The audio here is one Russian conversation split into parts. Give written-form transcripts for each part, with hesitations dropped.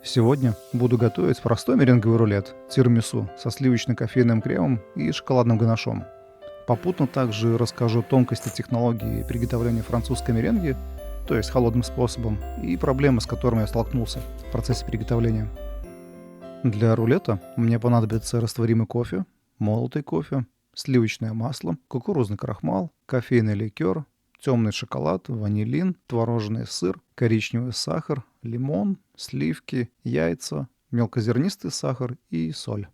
Сегодня буду готовить простой меренговый рулет тирамису со сливочно-кофейным кремом и шоколадным ганашом. Попутно также расскажу тонкости технологии приготовления французской меренги, то есть холодным способом, и проблемы, с которыми я столкнулся в процессе приготовления. Для рулета мне понадобится растворимый кофе, молотый кофе, сливочное масло, кукурузный крахмал, кофейный ликер, темный шоколад, ванилин, творожный сыр, коричневый сахар, лимон, сливки, яйца, мелкозернистый сахар и соль.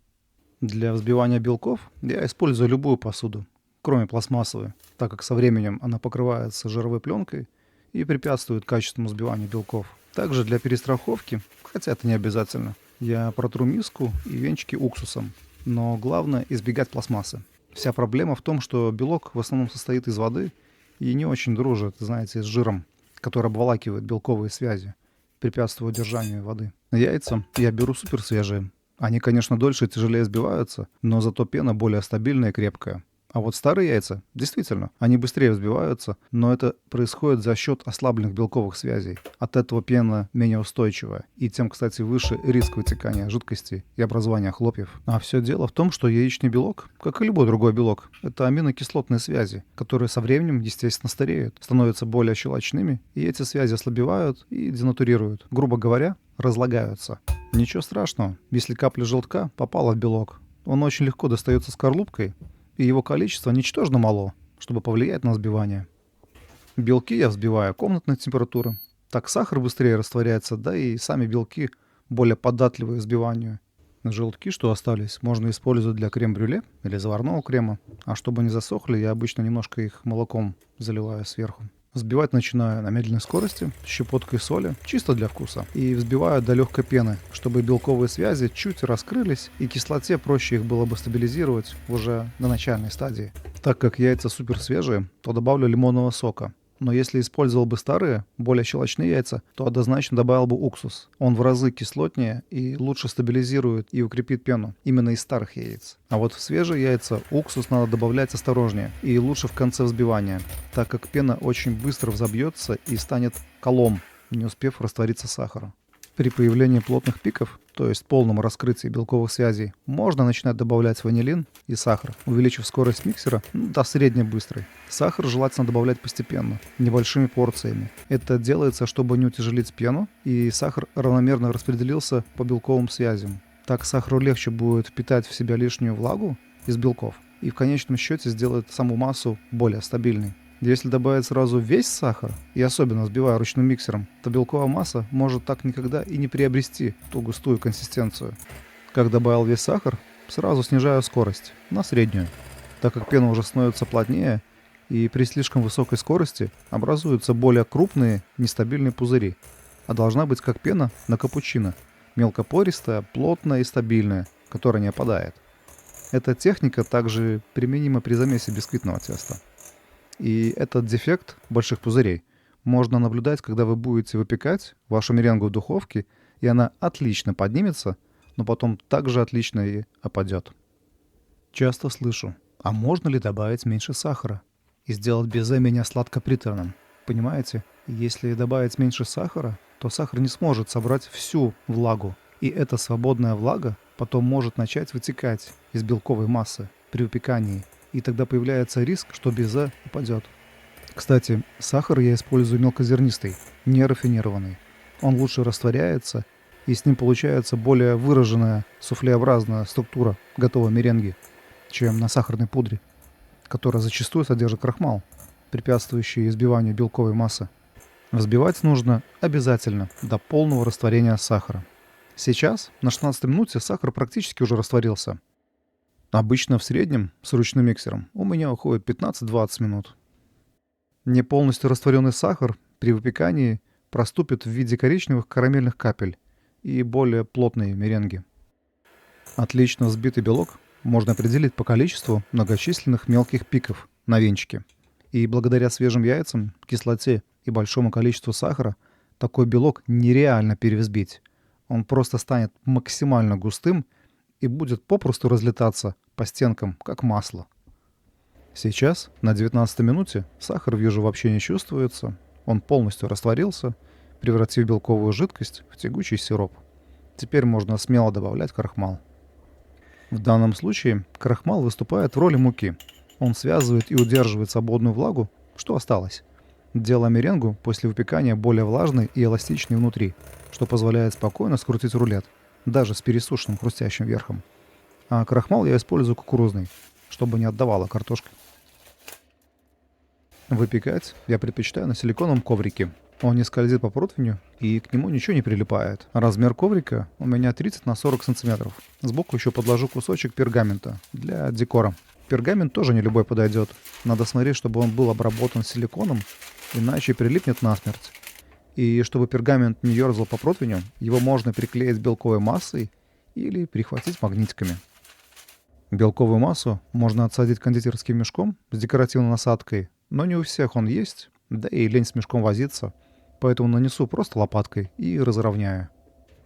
Для взбивания белков я использую любую посуду, кроме пластмассовой, так как со временем она покрывается жировой пленкой и препятствует качественному взбиванию белков. Также для перестраховки, хотя это не обязательно, я протру миску и венчики уксусом, но главное избегать пластмассы. Вся проблема в том, что белок в основном состоит из воды и не очень дружит, знаете, с жиром, который обволакивает белковые связи, препятствуя удержанию воды. Яйца я беру супер свежие. Они, конечно, дольше и тяжелее взбиваются, но зато пена более стабильная и крепкая. А вот старые яйца, действительно, они быстрее взбиваются, но это происходит за счет ослабленных белковых связей. От этого пена менее устойчивая, и тем, кстати, выше риск вытекания жидкости и образования хлопьев. А все дело в том, что яичный белок, как и любой другой белок, это аминокислотные связи, которые со временем, естественно, стареют, становятся более щелочными, и эти связи ослабевают и денатурируют. Грубо говоря, разлагаются. Ничего страшного, если капля желтка попала в белок. Он очень легко достается скорлупкой, и его количество ничтожно мало, чтобы повлиять на взбивание. Белки я взбиваю комнатной температуры. Так сахар быстрее растворяется, да и сами белки более податливы к взбиванию. Желтки, что остались, можно использовать для крем-брюле или заварного крема. А чтобы не засохли, я обычно немножко их молоком заливаю сверху. Взбивать начинаю на медленной скорости, с щепоткой соли, чисто для вкуса. И взбиваю до легкой пены, чтобы белковые связи чуть раскрылись, и кислоте проще их было бы стабилизировать уже на начальной стадии. Так как яйца супер свежие, то добавлю лимонного сока. Но если использовал бы старые, более щелочные яйца, то однозначно добавил бы уксус. Он в разы кислотнее и лучше стабилизирует и укрепит пену именно из старых яиц. А вот в свежие яйца уксус надо добавлять осторожнее и лучше в конце взбивания, так как пена очень быстро взобьется и станет колом, не успев раствориться сахара. При появлении плотных пиков, то есть полном раскрытии белковых связей, можно начинать добавлять ванилин и сахар, увеличив скорость миксера до средне-быстрой. Сахар желательно добавлять постепенно, небольшими порциями. Это делается, чтобы не утяжелить пену, и сахар равномерно распределился по белковым связям. Так сахару легче будет впитать в себя лишнюю влагу из белков и в конечном счете сделает саму массу более стабильной. Если добавить сразу весь сахар, и особенно взбивая ручным миксером, то белковая масса может так никогда и не приобрести ту густую консистенцию. Как добавил весь сахар, сразу снижаю скорость на среднюю, так как пена уже становится плотнее, и при слишком высокой скорости образуются более крупные нестабильные пузыри, а должна быть как пена на капучино, мелкопористая, плотная и стабильная, которая не опадает. Эта техника также применима при замесе бисквитного теста. И этот дефект больших пузырей можно наблюдать, когда вы будете выпекать вашу меренгу в духовке, и она отлично поднимется, но потом также отлично и опадет. Часто слышу, а можно ли добавить меньше сахара и сделать безе менее сладко-приторным? Понимаете, если добавить меньше сахара, то сахар не сможет собрать всю влагу, и эта свободная влага потом может начать вытекать из белковой массы при выпекании, и тогда появляется риск, что безе упадет. Кстати, сахар я использую мелкозернистый, не рафинированный. Он лучше растворяется, и с ним получается более выраженная суфлеобразная структура готовой меренги, чем на сахарной пудре, которая зачастую содержит крахмал, препятствующий взбиванию белковой массы. Взбивать нужно обязательно до полного растворения сахара. Сейчас, на 16 минуте, сахар практически уже растворился. Обычно в среднем с ручным миксером у меня уходит 15-20 минут. Не полностью растворенный сахар при выпекании проступит в виде коричневых карамельных капель и более плотные меренги. Отлично взбитый белок можно определить по количеству многочисленных мелких пиков на венчике. И благодаря свежим яйцам, кислоте и большому количеству сахара такой белок нереально перевзбить. Он просто станет максимально густым и будет попросту разлетаться по стенкам, как масло. Сейчас, на 19 минуте, сахар, вижу, вообще не чувствуется. Он полностью растворился, превратив белковую жидкость в тягучий сироп. Теперь можно смело добавлять крахмал. В данном случае крахмал выступает в роли муки. Он связывает и удерживает свободную влагу, что осталось, делая меренгу после выпекания более влажной и эластичной внутри, что позволяет спокойно скрутить рулет, даже с пересушенным хрустящим верхом. А крахмал я использую кукурузный, чтобы не отдавала картошка. Выпекать я предпочитаю на силиконовом коврике. Он не скользит по противню и к нему ничего не прилипает. Размер коврика у меня 30 на 40 сантиметров. Сбоку еще подложу кусочек пергамента для декора. Пергамент тоже не любой подойдет. Надо смотреть, чтобы он был обработан силиконом, иначе прилипнет насмерть. И чтобы пергамент не ерзал по противню, его можно приклеить белковой массой или прихватить магнитиками. Белковую массу можно отсадить кондитерским мешком с декоративной насадкой, но не у всех он есть, да и лень с мешком возиться, поэтому нанесу просто лопаткой и разровняю.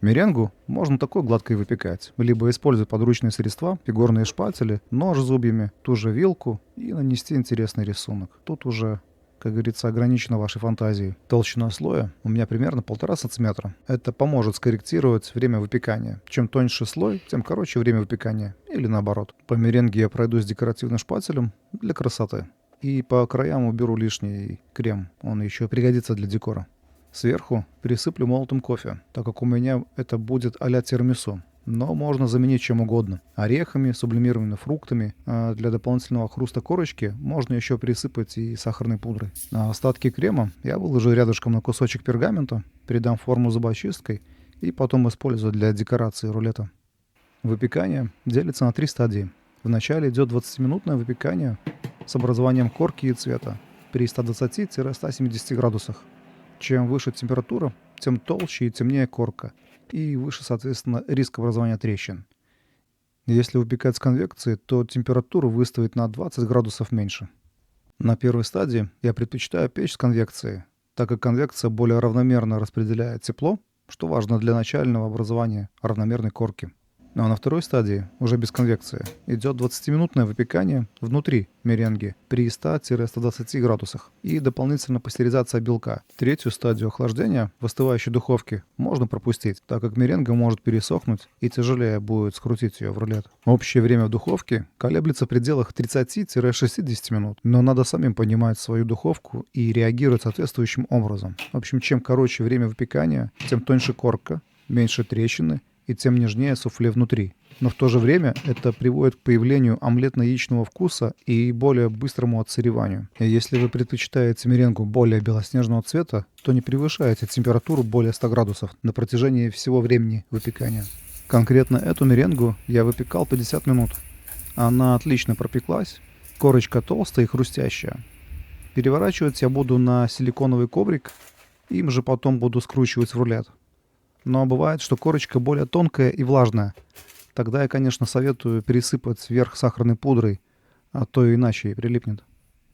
Меренгу можно такой гладкой выпекать, либо использовать подручные средства, фигурные шпатели, нож с зубьями, ту же вилку и нанести интересный рисунок. Тут уже, как говорится, ограничено вашей фантазией. Толщина слоя у меня примерно 1,5 сантиметра. Это поможет скорректировать время выпекания. Чем тоньше слой, тем короче время выпекания. Или наоборот. По меренге я пройдусь декоративным шпателем для красоты. И по краям уберу лишний крем. Он еще пригодится для декора. Сверху присыплю молотым кофе, так как у меня это будет а-ля тирамису. Но можно заменить чем угодно. Орехами, сублимированными фруктами. А для дополнительного хруста корочки можно еще присыпать и сахарной пудрой. А остатки крема я выложу рядышком на кусочек пергамента, придам форму зубочисткой и потом использую для декорации рулета. Выпекание делится на 3 стадии. Вначале идет 20-минутное выпекание с образованием корки и цвета при 120-170 градусах. Чем выше температура, тем толще и темнее корка, и выше, соответственно, риск образования трещин. Если выпекать с конвекцией, то температуру выставить на 20 градусов меньше. На первой стадии я предпочитаю печь с конвекцией, так как конвекция более равномерно распределяет тепло, что важно для начального образования равномерной корки. А на второй стадии, уже без конвекции, идет 20-минутное выпекание внутри меренги при 100-120 градусах и дополнительно пастеризация белка. Третью стадию охлаждения в остывающей духовке можно пропустить, так как меренга может пересохнуть и тяжелее будет скрутить ее в рулет. Общее время в духовке колеблется в пределах 30-60 минут, но надо самим понимать свою духовку и реагировать соответствующим образом. В общем, чем короче время выпекания, тем тоньше корка, меньше трещины, и тем нежнее суфле внутри. Но в то же время это приводит к появлению омлетно-яичного вкуса и более быстрому отсыреванию. И если вы предпочитаете меренгу более белоснежного цвета, то не превышайте температуру более 100 градусов на протяжении всего времени выпекания. Конкретно эту меренгу я выпекал 50 минут. Она отлично пропеклась, корочка толстая и хрустящая. Переворачивать я буду на силиконовый коврик, им же потом буду скручивать в рулет. Но бывает, что корочка более тонкая и влажная. Тогда я, конечно, советую пересыпать сверх сахарной пудрой, а то иначе и прилипнет.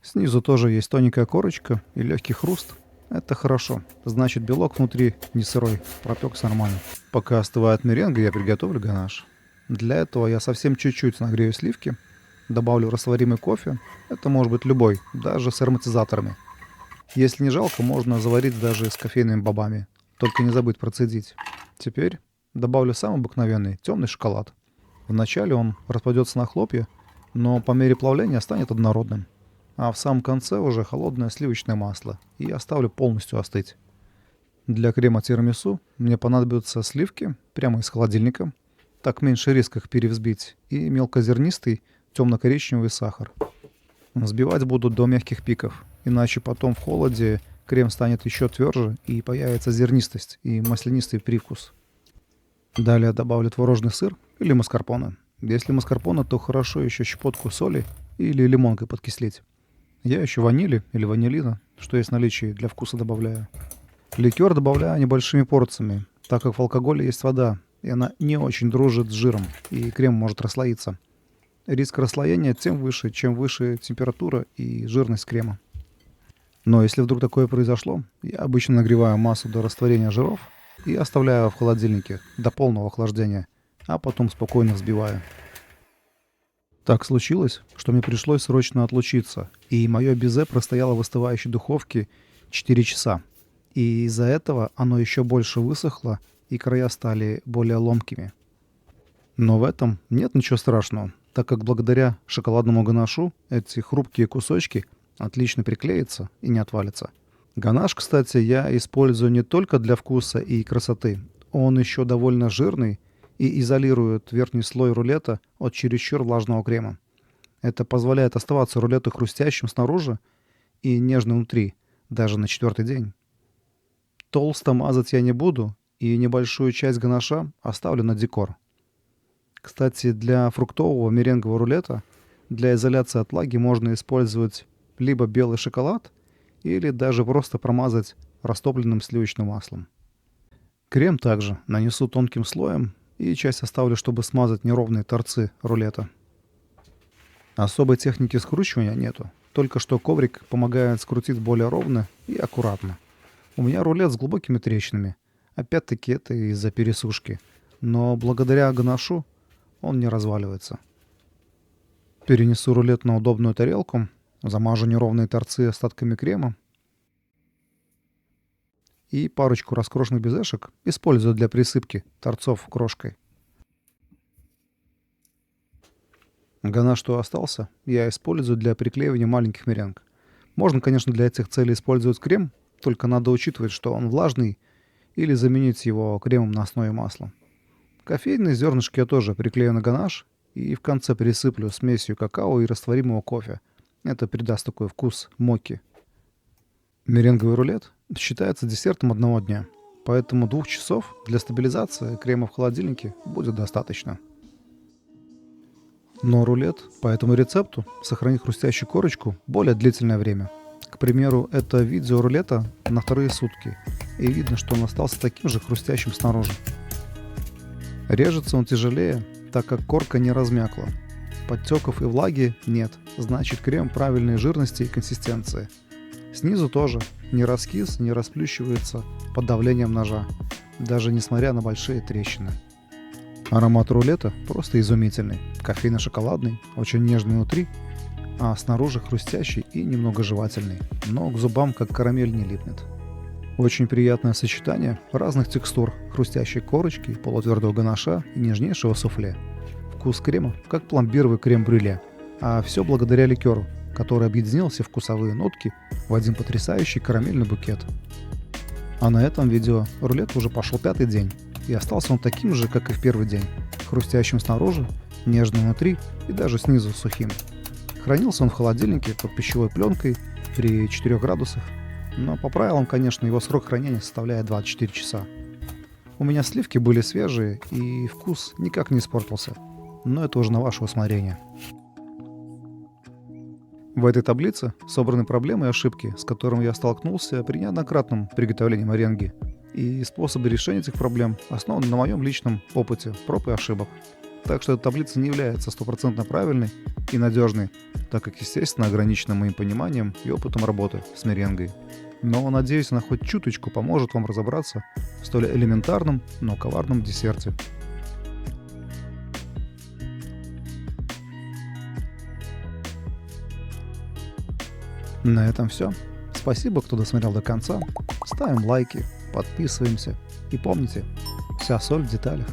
Снизу тоже есть тоненькая корочка и легкий хруст. Это хорошо. Значит, белок внутри не сырой, пропекся нормально. Пока остывает меренга, я приготовлю ганаш. Для этого я совсем чуть-чуть нагрею сливки, добавлю растворимый кофе. Это может быть любой, даже с ароматизаторами. Если не жалко, можно заварить даже с кофейными бобами. Только не забыть процедить. Теперь добавлю самый обыкновенный темный шоколад. Вначале он распадется на хлопья, но по мере плавления станет однородным. А в самом конце уже холодное сливочное масло. И оставлю полностью остыть. Для крема тирамису мне понадобятся сливки прямо из холодильника. Так меньше риск их перевзбить. И мелкозернистый темно-коричневый сахар. Взбивать буду до мягких пиков. Иначе потом в холоде крем станет еще тверже и появится зернистость и маслянистый привкус. Далее добавлю творожный сыр или маскарпоне. Если маскарпоне, то хорошо еще щепотку соли или лимонкой подкислить. Я еще ванили или ванилина, что есть в наличии, для вкуса добавляю. Ликер добавляю небольшими порциями, так как в алкоголе есть вода, и она не очень дружит с жиром, и крем может расслоиться. Риск расслоения тем выше, чем выше температура и жирность крема. Но если вдруг такое произошло, я обычно нагреваю массу до растворения жиров и оставляю в холодильнике до полного охлаждения, а потом спокойно взбиваю. Так случилось, что мне пришлось срочно отлучиться, и мое безе простояло в остывающей духовке 4 часа. И из-за этого оно еще больше высохло и края стали более ломкими. Но в этом нет ничего страшного, так как благодаря шоколадному ганашу эти хрупкие кусочки отлично приклеятся и не отвалятся. Ганаш, кстати, я использую не только для вкуса и красоты. Он еще довольно жирный и изолирует верхний слой рулета от чересчур влажного крема. Это позволяет оставаться рулету хрустящим снаружи и нежным внутри, даже на 4-й день. Толсто мазать я не буду, и небольшую часть ганаша оставлю на декор. Кстати, для фруктового меренгового рулета для изоляции от влаги можно использовать либо белый шоколад, или даже просто промазать растопленным сливочным маслом. Крем также нанесу тонким слоем и часть оставлю, чтобы смазать неровные торцы рулета. Особой техники скручивания нету, только что коврик помогает скрутить более ровно и аккуратно. У меня рулет с глубокими трещинами, опять-таки это из-за пересушки, но благодаря ганашу он не разваливается. Перенесу рулет на удобную тарелку, замажу неровные торцы остатками крема и парочку раскрошенных безешек использую для присыпки торцов крошкой. Ганаш, что остался, я использую для приклеивания маленьких меренг. Можно, конечно, для этих целей использовать крем, только надо учитывать, что он влажный, или заменить его кремом на основе масла. Кофейные зернышки я тоже приклею на ганаш и в конце пересыплю смесью какао и растворимого кофе. Это придаст такой вкус моки. Меренговый рулет считается десертом одного дня, поэтому 2 часов для стабилизации крема в холодильнике будет достаточно. Но рулет по этому рецепту сохранит хрустящую корочку более длительное время. К примеру, это видео рулета на 2 сутки, и видно, что он остался таким же хрустящим снаружи. Режется он тяжелее, так как корка не размякла. Подтеков и влаги нет, значит крем правильной жирности и консистенции. Снизу тоже не раскис, не расплющивается под давлением ножа, даже несмотря на большие трещины. Аромат рулета просто изумительный. Кофейно-шоколадный, очень нежный внутри, а снаружи хрустящий и немного жевательный, но к зубам как карамель не липнет. Очень приятное сочетание разных текстур, хрустящей корочки, полутвердого ганаша и нежнейшего суфле. Вкус крема как пломбировый крем-брюле, а все благодаря ликеру, который объединил все вкусовые нотки в один потрясающий карамельный букет. А на этом видео рулет уже пошел 5-й день, и остался он таким же, как и в первый день, хрустящим снаружи, нежным внутри и даже снизу сухим. Хранился он в холодильнике под пищевой пленкой при 4 градусах, но по правилам, конечно, его срок хранения составляет 24 часа. У меня сливки были свежие, и вкус никак не испортился, но это уже на ваше усмотрение. В этой таблице собраны проблемы и ошибки, с которыми я столкнулся при неоднократном приготовлении меренги, и способы решения этих проблем основаны на моем личном опыте проб и ошибок. Так что эта таблица не является 100% правильной и надежной, так как, естественно, ограничена моим пониманием и опытом работы с меренгой. Но, надеюсь, она хоть чуточку поможет вам разобраться в столь элементарном, но коварном десерте. На этом все. Спасибо, кто досмотрел до конца. Ставим лайки, подписываемся. И помните, вся соль в деталях.